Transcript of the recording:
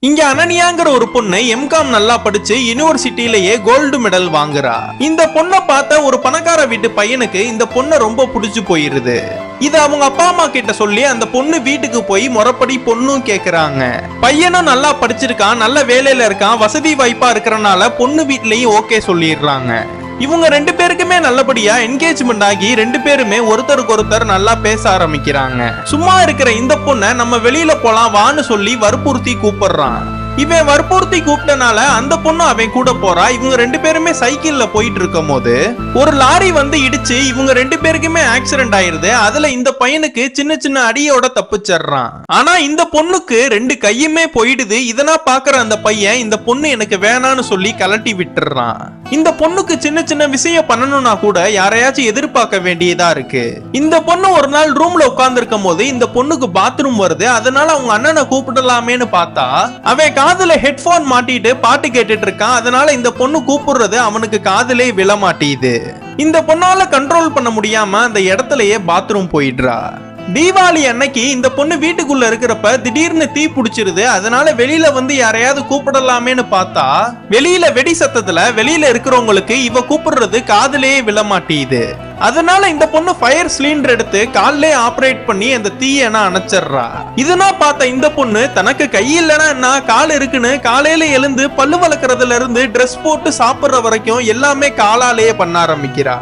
இங்க அனன்யாங்கிற ஒரு பொண்ணு எம்காம் நல்லா படிச்சு யூனிவர்சிட்டியிலேயே கோல்டு மெடல் வாங்குறா. இந்த பொண்ணை பார்த்த ஒரு பணக்கார வீட்டு பையனுக்கு இந்த பொண்ணை ரொம்ப பிடிச்சு போயிருது. இத அவங்க அப்பா அம்மா கிட்ட சொல்லி அந்த பொண்ணு வீட்டுக்கு போய் முறைப்படி பொண்ணும் கேக்குறாங்க. பையனும் நல்லா படிச்சிருக்கான், நல்ல வேலையில இருக்கான், வசதி வாய்ப்பா இருக்கறனால பொண்ணு வீட்லயும் ஓகே சொல்லிடுறாங்க. இவங்க ரெண்டு பேருக்குமே நல்லபடியா என்கேஜ்மெண்ட் ஆகி ரெண்டு பேருமே ஒருத்தருக்கு ஒருத்தர் நல்லா பேச ஆரம்பிக்கிறாங்க. சும்மா இருக்கிற இந்த பொண்ணை நம்ம வெளியில போலாம் வான்னு சொல்லி வற்புறுத்தி கூப்பிடுறான். இவன் வற்புறுத்தி கூப்பிட்டனால அந்த பொண்ணு அவன் கூட போறா. இவங்க ரெண்டு பேருமே சைக்கிள்ல போயிட்டு இருக்கும் போது ஒரு லாரி வந்து இடிச்சு இவங்க ரெண்டு பேருக்குமே ஆக்சிடென்ட் ஆயிருது. அதுல இந்த பையனுக்கு சின்ன சின்ன அடியோட தப்பிச்சிடுறான். ஆனா இந்த பொண்ணுக்கு ரெண்டு கையுமே போயிடுது. இதனா பாக்குற அந்த பையன் இந்த பொண்ணு எனக்கு வேணான்னு சொல்லி கலட்டி விட்டுறான். இந்த பொண்ணுக்கு சின்ன சின்ன விஷயம் பண்ணணும்னா கூட யாரையாச்சும் எதிர்பார்க்க வேண்டியதா இருக்கு. இந்த பொண்ணு ஒரு நாள் ரூம்ல உட்கார்ந்து இருக்கும் போது இந்த பொண்ணுக்கு பாத்ரூம் வருது. அதனால அவங்க அண்ணனை கூப்பிடலாமேன்னு பார்த்தா அவன் காதுல ஹெட்போன் மாட்டிட்டு பாட்டு கேட்டுட்டு இருக்கான். அதனால இந்த பொண்ணு கூப்பிடுறது அவனுக்கு காதுலே விழ மாட்டேங்குது. இந்த பொண்ணால கண்ட்ரோல் பண்ண முடியாம அந்த இடத்துலயே பாத்ரூம் போயிடுறா. தீபாவளி அன்னைக்கு இந்த பொண்ணு வீட்டுக்குள்ள இருக்கிறப்ப திடீர்னு தீ பிடிச்சிருது. அதனால வெளியில வந்து யாரையாவது கூப்பிடலாமேன்னு பார்த்தா வெளியில வெடி சத்தத்துல வெளியில இருக்கிறவங்களுக்கு இவ கூப்பிடுறது காதுலயே விழ மாட்டேங்குது. அதனால இந்த பொண்ணு ஃபயர் சிலிண்டர் எடுத்து கால்லே ஆபரேட் பண்ணி அந்த தீயனா அணைச்சிடுறா. இதனா பார்த்த இந்த பொண்ணு தனக்கு கை இல்லைன்னா என்ன கால் இருக்குன்னு காலையில எழுந்து பல்லு வளர்க்கறதுல இருந்து ட்ரெஸ் போட்டு சாப்பிடுற வரைக்கும் எல்லாமே காலாலேயே பண்ண ஆரம்பிக்கிறா.